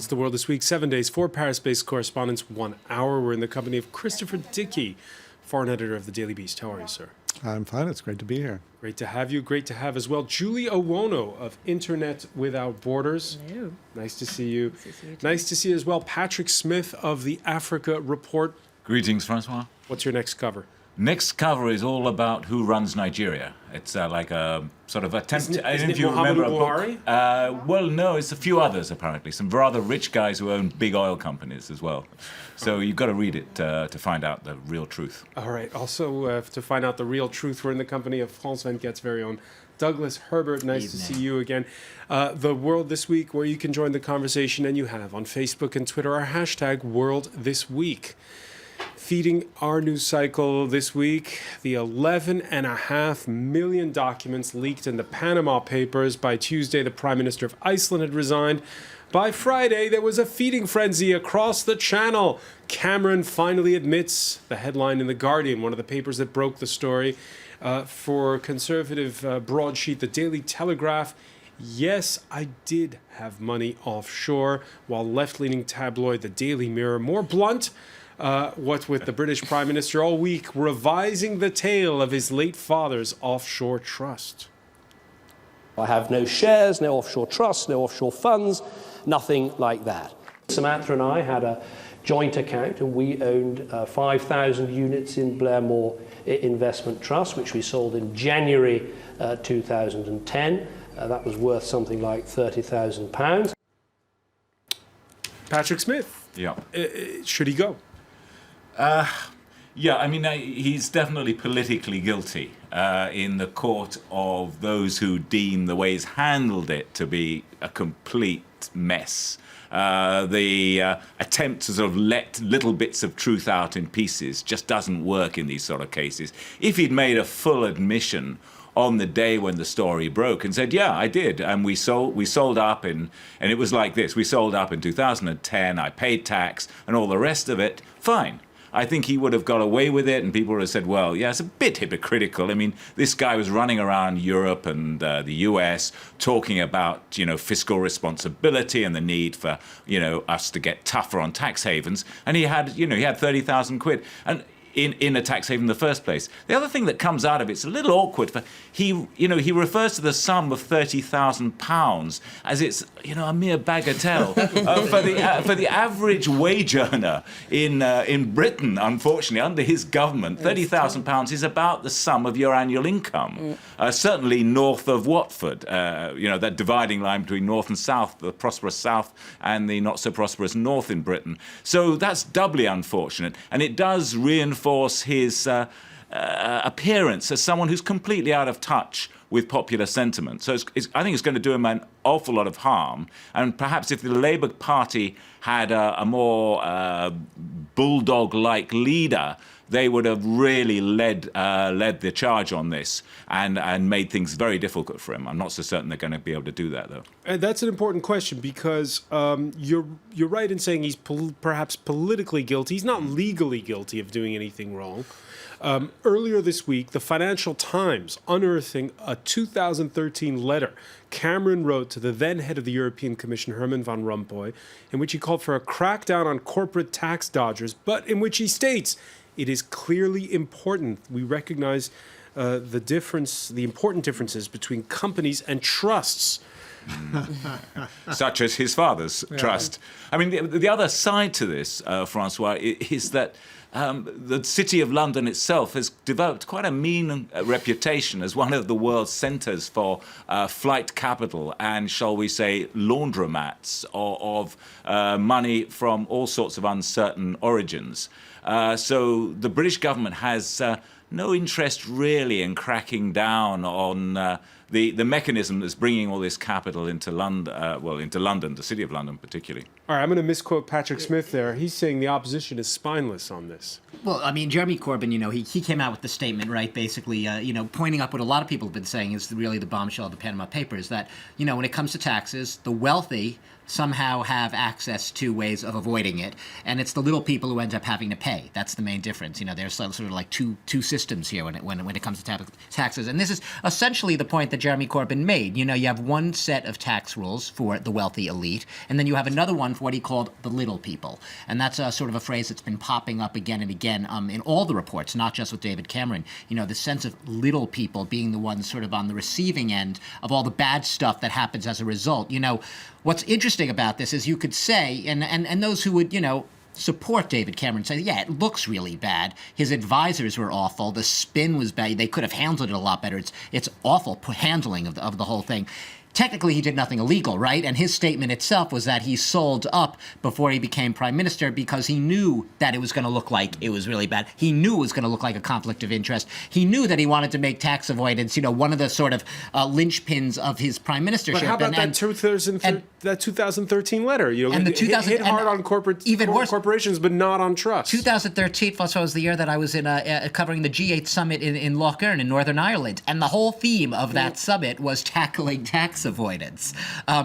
It's The World This Week, 7 days, 4 Paris-based correspondents, 1 hour. We're in the company of Christopher Dickey, foreign editor of the Daily Beast. How are you, sir? I'm fine. It's great to be here. Great to have you. Great to have as well Julie Owono of Internet Without Borders. Hello. Nice to see you. Nice to see you as well Patrick Smith of the Africa Report. Greetings, François. What's your next cover? Next cover is all about who runs Nigeria. It's like a sort of attempt. Isn't I don't know it if you remember a Muhammadu book. Buhari? Well, no, it's a few others apparently. Some rather rich guys who own big oil companies as well. So you've got to read it to find out the real truth. All right. Also, to find out the real truth, we're in the company of France 24's very own Douglas Herbert. Nice to see you again. The World This Week, where you can join the conversation, and you have on Facebook and Twitter our hashtag World This Week. Feeding our news cycle this week, the 11.5 million documents leaked in the Panama Papers. By Tuesday, the Prime Minister of Iceland had resigned. By Friday, there was a feeding frenzy across the channel. Cameron finally admits, the headline in The Guardian, one of the papers that broke the story, for conservative broadsheet, The Daily Telegraph. Yes, I did have money offshore, while left-leaning tabloid The Daily Mirror, more blunt, what with the British Prime Minister all week revising the tale of his late father's offshore trust. I have no shares, no offshore trusts, no offshore funds, nothing like that. Samantha and I had a joint account and we owned 5,000 units in Blairmore Investment Trust, which we sold in January 2010. That was worth something like £30,000. Patrick Smith. Yeah. Should he go? Yeah, I mean, he's definitely politically guilty in the court of those who deem the way he's handled it to be a complete mess. The attempt to sort of let little bits of truth out in pieces just doesn't work in these sort of cases. If he'd made a full admission on the day when the story broke and said, yeah, I did, and we sold up and it was like this, we sold up in 2010, I paid tax and all the rest of it, fine. I think he would have got away with it, and people would have said, well, yeah, it's a bit hypocritical. I mean, this guy was running around Europe and the US talking about, fiscal responsibility and the need for, us to get tougher on tax havens. And he had 30,000 quid. And in a tax haven in the first place. The other thing that comes out of it's a little awkward. He refers to the sum of £30,000 as it's a mere bagatelle for the average wage earner in Britain. Unfortunately, under his government, £30,000 is about the sum of your annual income. Certainly north of Watford, that dividing line between north and south, the prosperous south and the not so prosperous north in Britain. So that's doubly unfortunate, and it does reinforce his appearance as someone who's completely out of touch with popular sentiment. So I think it's going to do him an awful lot of harm. And perhaps if the Labour Party had a more bulldog-like leader, they would have really led the charge on this and made things very difficult for him. I'm not so certain they're going to be able to do that, though. And that's an important question because you're right in saying he's perhaps politically guilty. He's not legally guilty of doing anything wrong. Earlier this week, the Financial Times unearthing a 2013 letter Cameron wrote to the then head of the European Commission, Herman Van Rompuy, in which he called for a crackdown on corporate tax dodgers, but in which he states, it is clearly important. We recognize the important differences between companies and trusts. Such as his father's trust. I mean, the other side to this, François, is that the City of London itself has developed quite a mean reputation as one of the world's centres for flight capital and, shall we say, laundromats of money from all sorts of uncertain origins. So the British government has no interest really in cracking down on the mechanism that's bringing all this capital into London, into London, the City of London particularly. All right, I'm going to misquote Patrick Smith there. He's saying the opposition is spineless on this. Well, I mean, Jeremy Corbyn, he came out with the statement, right, basically, pointing up what a lot of people have been saying is really the bombshell of the Panama Papers, that, when it comes to taxes, the wealthy somehow have access to ways of avoiding it, and it's the little people who end up having to pay. That's the main difference. There's sort of like two systems here when it comes to taxes. And this is essentially the point that Jeremy Corbyn made. You know, you have one set of tax rules for the wealthy elite, and then you have another one for what he called the little people. And that's sort of a phrase that's been popping up again and again in all the reports, not just with David Cameron. You know, the sense of little people being the ones sort of on the receiving end of all the bad stuff that happens as a result. You know, what's interesting about this is you could say, and those who would, you know, support David Cameron say, yeah, it looks really bad. His advisors were awful. The spin was bad. They could have handled it a lot better. It's awful handling of the whole thing. Technically, he did nothing illegal, right? And his statement itself was that he sold up before he became prime minister because he knew that it was going to look like it was really bad. He knew it was going to look like a conflict of interest. He knew that he wanted to make tax avoidance, you know, one of the sort of linchpins of his prime ministership. But how about that 2013 letter? You know, and the hit hard on corporations, but not on trust. 2013 was the year that I was in covering the G8 summit in Lough Erne in Northern Ireland, and the whole theme of that summit was tackling tax avoidance.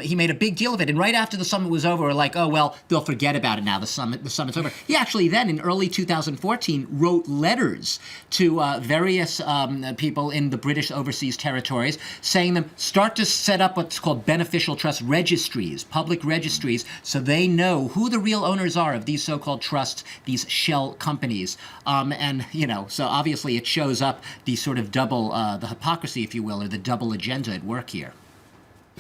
He made a big deal of it, and right after the summit was over, we're like, oh well, they'll forget about it now. The summit's over. He actually then, in early 2014, wrote letters to various people in the British overseas territories, saying them start to set up what's called beneficial trust registries, public registries, so they know who the real owners are of these so-called trusts, these shell companies. And you know, so obviously it shows up the sort of double, the hypocrisy, if you will, or the double agenda at work here.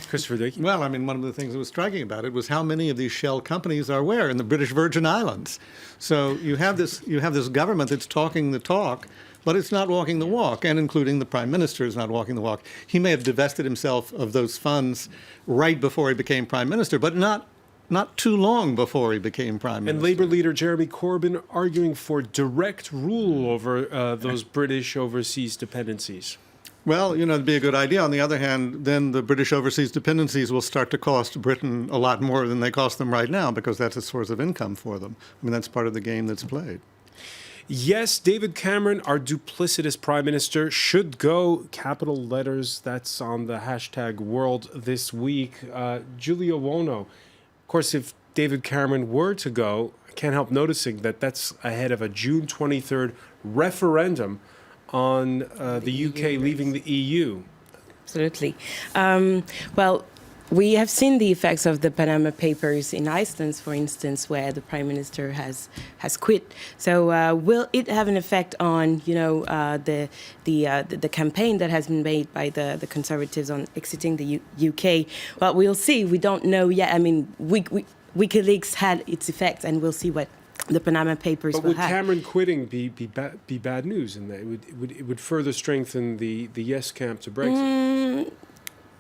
Christopher Dickey? Well, I mean, one of the things that was striking about it was how many of these shell companies are where? In the British Virgin Islands. So you have this government that's talking the talk, but it's not walking the walk, and including the Prime Minister is not walking the walk. He may have divested himself of those funds right before he became Prime Minister, but not too long before he became Prime Minister. And Labour leader Jeremy Corbyn arguing for direct rule over those British overseas dependencies. Well, you know, it'd be a good idea. On the other hand, then the British overseas dependencies will start to cost Britain a lot more than they cost them right now, because that's a source of income for them. I mean, that's part of the game that's played. Yes, David Cameron, our duplicitous prime minister, should go. Capital letters, that's on the hashtag world this week. Julia Wono, of course, if David Cameron were to go, I can't help noticing that that's ahead of a June 23rd referendum on the UK leaving the EU. Absolutely. Well, we have seen the effects of the Panama Papers in Iceland, for instance, where the Prime Minister has quit. So will it have an effect on, you know, the campaign that has been made by the Conservatives on exiting the UK? Well, we'll see. We don't know yet. I mean, WikiLeaks had its effect, and we'll see what the Panama Papers but will would have. Cameron quitting be bad news? And it would further strengthen the yes camp to Brexit.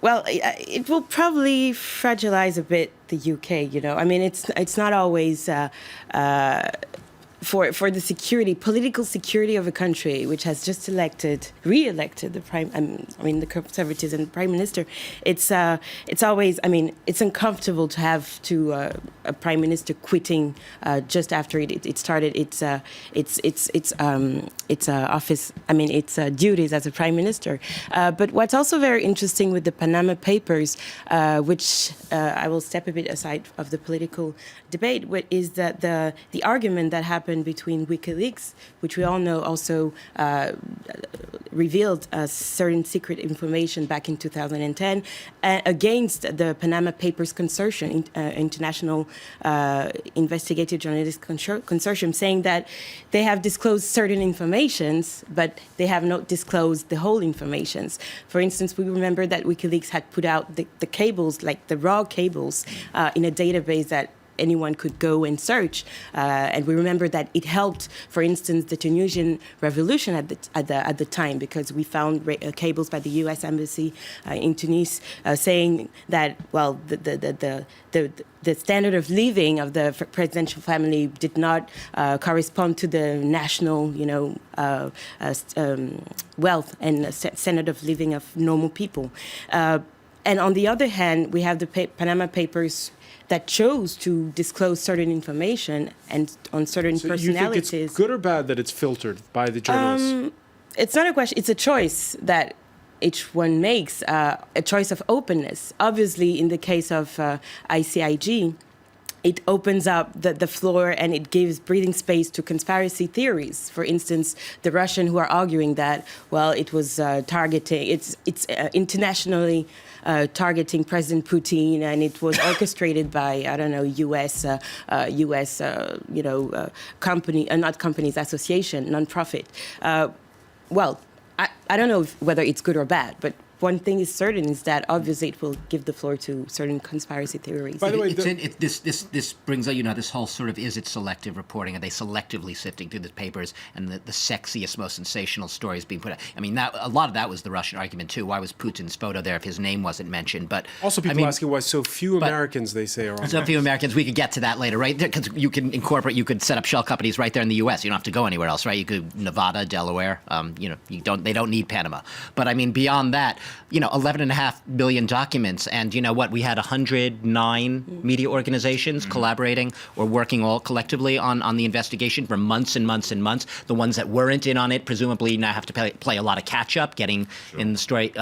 Well, it will probably fragilize a bit the UK. You know, I mean, it's not always for the political security of a country which has just re-elected the the Conservatives and the Prime Minister. It's always, I mean, it's uncomfortable to have a Prime Minister quitting just after it started its office. I mean, its duties as a Prime Minister. But what's also very interesting with the Panama Papers, which I will step a bit aside of the political debate, is that the argument that happened between WikiLeaks, which we all know also revealed certain secret information back in 2010, against the Panama Papers Consortium, International Investigative Journalist Consortium, saying that they have disclosed certain informations, but they have not disclosed the whole informations. For instance, we remember that WikiLeaks had put out the cables, like the raw cables, in a database that anyone could go and search, and we remember that it helped, for instance, the Tunisian revolution at the time, because we found cables by the U.S. Embassy in Tunis saying that, well, the standard of living of the presidential family did not correspond to the national, you know, wealth and standard of living of normal people. And on the other hand, we have the Panama Papers that chose to disclose certain information and on certain personalities. You think it's good or bad that it's filtered by the journalists? It's not a question. It's a choice that each one makes, a choice of openness. Obviously, in the case of ICIG, it opens up the floor and it gives breathing space to conspiracy theories. For instance, the Russian who are arguing that, well, it was targeting, it's internationally targeting President Putin, and it was orchestrated by, I don't know, U.S. Company, not companies, association, nonprofit. Well, I don't know whether it's good or bad, but one thing is certain is that obviously it will give the floor to certain conspiracy theories. By the way, this brings up, this whole sort of, is it selective reporting? Are they selectively sifting through the papers and the sexiest, most sensational stories being put out? I mean, a lot of that was the Russian argument too. Why was Putin's photo there if his name wasn't mentioned? But also people asking why so few Americans, they say, are on so few Americans. We could get to that later, right? Because you could set up shell companies right there in the U.S. You don't have to go anywhere else, right? You could Nevada, Delaware. They don't need Panama. But I mean, beyond that, 11.5 billion documents, and we had 109 media organizations collaborating or working all collectively on the investigation for months and months and months. The ones that weren't in on it presumably now have to play a lot of catch up, getting in the story.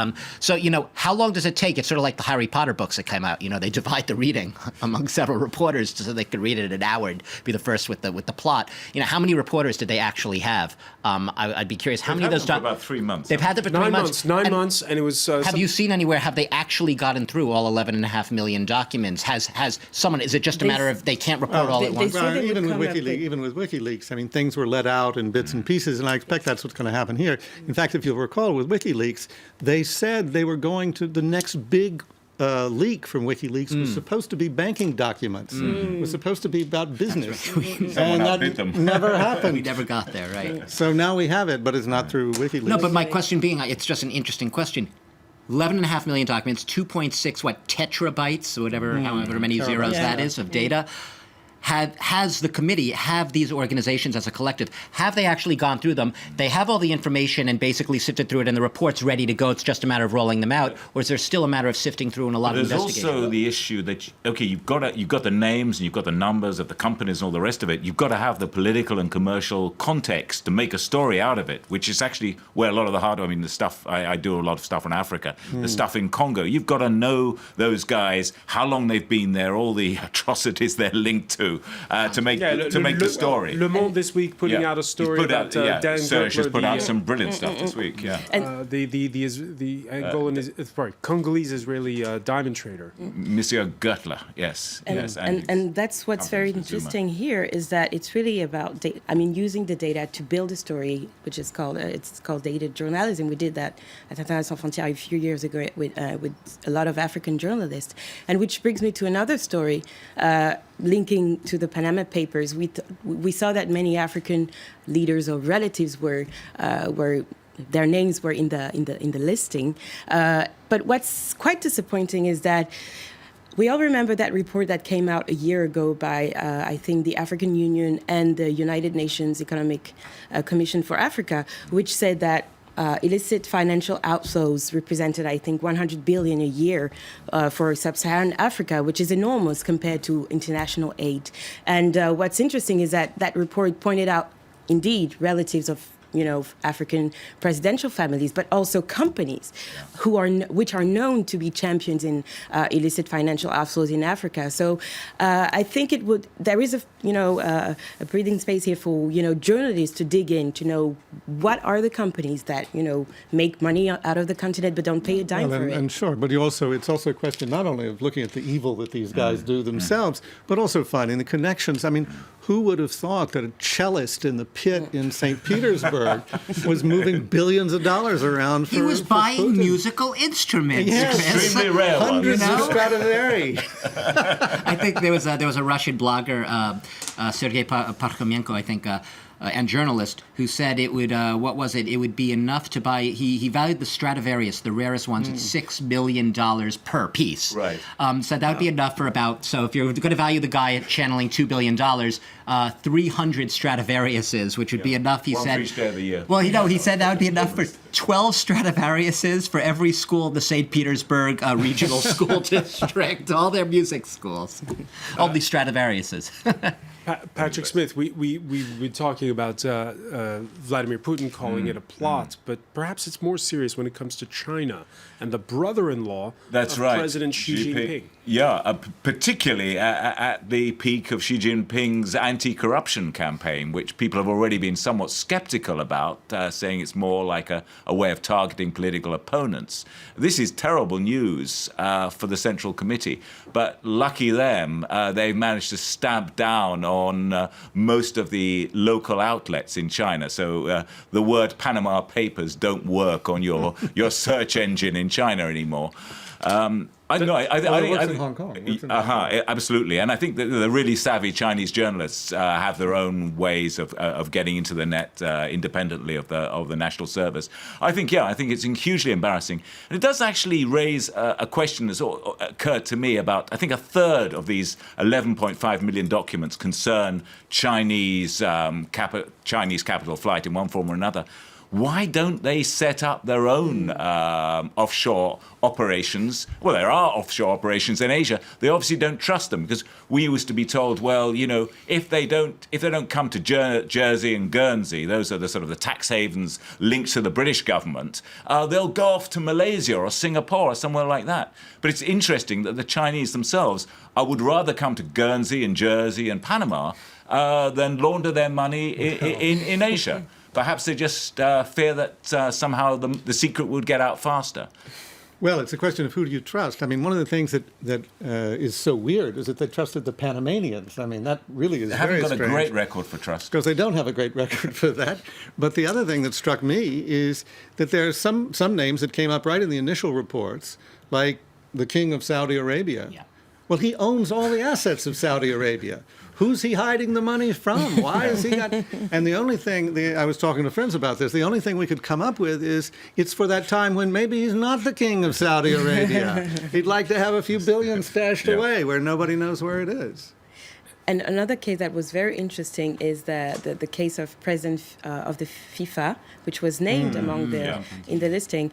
So how long does it take? It's sort of like the Harry Potter books that came out. They divide the reading among several reporters so they could read it in an hour and be the first with the plot. How many reporters did they actually have? I'd be curious. How many of those? For about 3 months. They've had them for 3 months. 9 months, and it was. Have you seen anywhere? Have they actually gotten through all 11.5 million documents? Has someone? Is it just a matter of they can't report all at once? Even with WikiLeaks, I mean, things were let out in bits and pieces, and I expect that's what's going to happen here. In fact, if you'll recall, with WikiLeaks, they said they were going to the next big leak from WikiLeaks was supposed to be banking documents. It was supposed to be about business. And that never happened. We never got there, right? So now we have it, but it's not through WikiLeaks. No, but my question being, it's just an interesting question. 11.5 million documents, 2.6 tetrabytes, or whatever, however many zeros that is, of data. Has the committee, have these organizations as a collective, have they actually gone through them? They have all the information and basically sifted through it, and the report's ready to go. It's just a matter of rolling them out, or is there still a matter of sifting through and a lot of investigating? There's also the issue that you've got the names and you've got the numbers of the companies and all the rest of it. You've got to have the political and commercial context to make a story out of it, which is actually where a lot of the hard. I mean, the stuff I do a lot of stuff in Africa, the stuff in Congo. You've got to know those guys, how long they've been there, all the atrocities they're linked to make the story. Le Monde this week putting out a story about Dan Serge has put out some brilliant Mm-hmm. stuff this week. Yeah, the Angolan Congolese Israeli diamond trader, Monsieur Gertler. Yes, and that's what's very interesting here is that it's really about using the data to build a story, which is called data journalism. We did that at Atlas Sans Frontières a few years ago with a lot of African journalists, and which brings me to another story. Linking to the Panama Papers, we saw that many African leaders or relatives were their names were in the listing. But what's quite disappointing is that we all remember that report that came out a year ago by I think the African Union and the United Nations Economic Commission for Africa, which said that illicit financial outflows represented, I think, 100 billion a year for sub-Saharan Africa, which is enormous compared to international aid. And what's interesting is that report pointed out, indeed, relatives of African presidential families, but also companies which are known to be champions in illicit financial outflows in Africa. So I think there is a breathing space here for journalists to dig in to know what are the companies that make money out of the continent but don't pay a dime for it. And sure, but it's also a question not only of looking at the evil that these guys do themselves, but also finding the connections. I mean, who would have thought that a cellist in the pit in St. Petersburg was moving billions of dollars around for He was buying Putin? Musical instruments. Yes, extremely rare ones. hundreds of Stradivari. I think there was a Russian blogger, Sergei Parkhomenko, I think, and journalist, who said it would, it would be enough to buy, he valued the Stradivarius, the rarest ones, at $6 million per piece. Right. So that would be enough for so if you're going to value the guy at channeling $2 billion, 300 Stradivariuses, which would be enough, he One said. for each day of the year. Well, he said that would be enough for 12 Stradivariuses for every school of the St. Petersburg regional school district, all their music schools. All these Stradivariuses. Patrick Smith, we've been talking about Vladimir Putin calling it a plot, but perhaps it's more serious when it comes to China and the brother-in-law of President Xi Jinping. Yeah, particularly at the peak of Xi Jinping's anti-corruption campaign, which people have already been somewhat skeptical about, saying it's more like a way of targeting political opponents. This is terrible news for the Central Committee, but lucky them, they've managed to stamp down on most of the local outlets in China. So the word Panama Papers don't work on your search engine in China anymore. I know. It works in Hong Kong. Absolutely, and I think that the really savvy Chinese journalists have their own ways of getting into the net independently of the national service. I think it's hugely embarrassing, and it does actually raise a question that's occurred to me about. I think a third of these 11.5 million documents concern Chinese capital flight in one form or another. Why don't they set up their own offshore operations? Well, there are offshore operations in Asia. They obviously don't trust them because we used to be told, well, if they don't come to Jersey and Guernsey, those are the sort of the tax havens linked to the British government, they'll go off to Malaysia or Singapore or somewhere like that. But it's interesting that the Chinese themselves would rather come to Guernsey and Jersey and Panama than launder their money in Asia. Perhaps they just fear that somehow the secret would get out faster. Well, it's a question of who do you trust. I mean, one of the things that is so weird is that they trusted the Panamanians. I mean, that really is very strange. They haven't got a great record for trust. Because they don't have a great record for that. But the other thing that struck me is that there are some names that came up right in the initial reports, like the King of Saudi Arabia. Yeah. Well, he owns all the assets of Saudi Arabia. Who's he hiding the money from? Why is he got? And the only thing, I was talking to friends about this, the only thing we could come up with is it's for that time when maybe he's not the king of Saudi Arabia. He'd like to have a few billion stashed away where nobody knows where it is. And another case that was very interesting is the case of president of the FIFA, which was named among in the listing.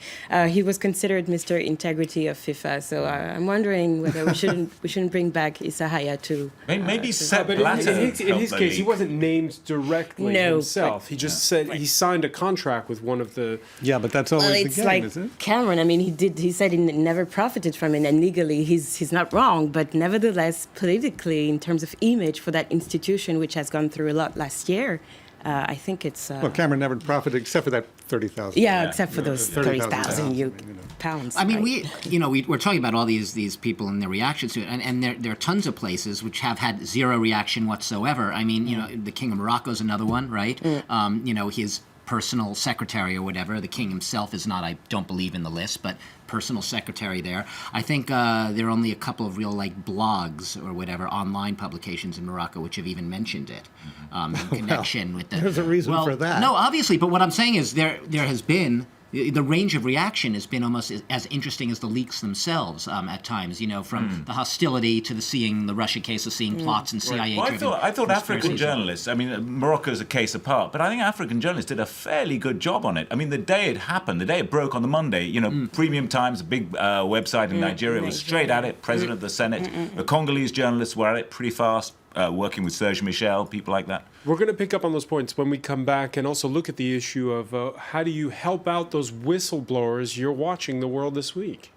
He was considered Mr. Integrity of FIFA. So I'm wondering whether we shouldn't bring back Issa Hayatou to. Maybe Sepp But Blatter. in his case, he wasn't named directly No, himself. He just said he signed a contract with one of the. Yeah, but that's always the It's game, like isn't it? Cameron. I mean, he said he never profited from it, and legally he's not wrong. But nevertheless, politically, in terms of image for that institution, which has gone through a lot last year, I think it's. Well, Cameron never profited except for that 30,000. Yeah, except for those 30,000 30,000 pounds. I mean, right? we're talking about all these people and their reactions to it, and there are tons of places which have had zero reaction whatsoever. I mean, the King of Morocco is another one, right? His personal secretary or whatever. The king himself is not, I don't believe, in the list, but personal secretary there. I think there are only a couple of real blogs or whatever online publications in Morocco which have even mentioned it in connection with the. There's a reason for that. No, obviously, but what I'm saying is there has been. The range of reaction has been almost as interesting as the leaks themselves at times, from the hostility to seeing the Russia case of seeing plots and CIA. Well, I thought African journalists, I mean, Morocco's a case apart, but I think African journalists did a fairly good job on it. I mean, the day it happened, the day it broke on the Monday, Premium Times, a big website in Nigeria, was straight at it, President of the Senate. The Congolese journalists were at it pretty fast. Working with Serge Michel, people like that. We're going to pick up on those points when we come back and also look at the issue of how do you help out those whistleblowers you're watching the world this week.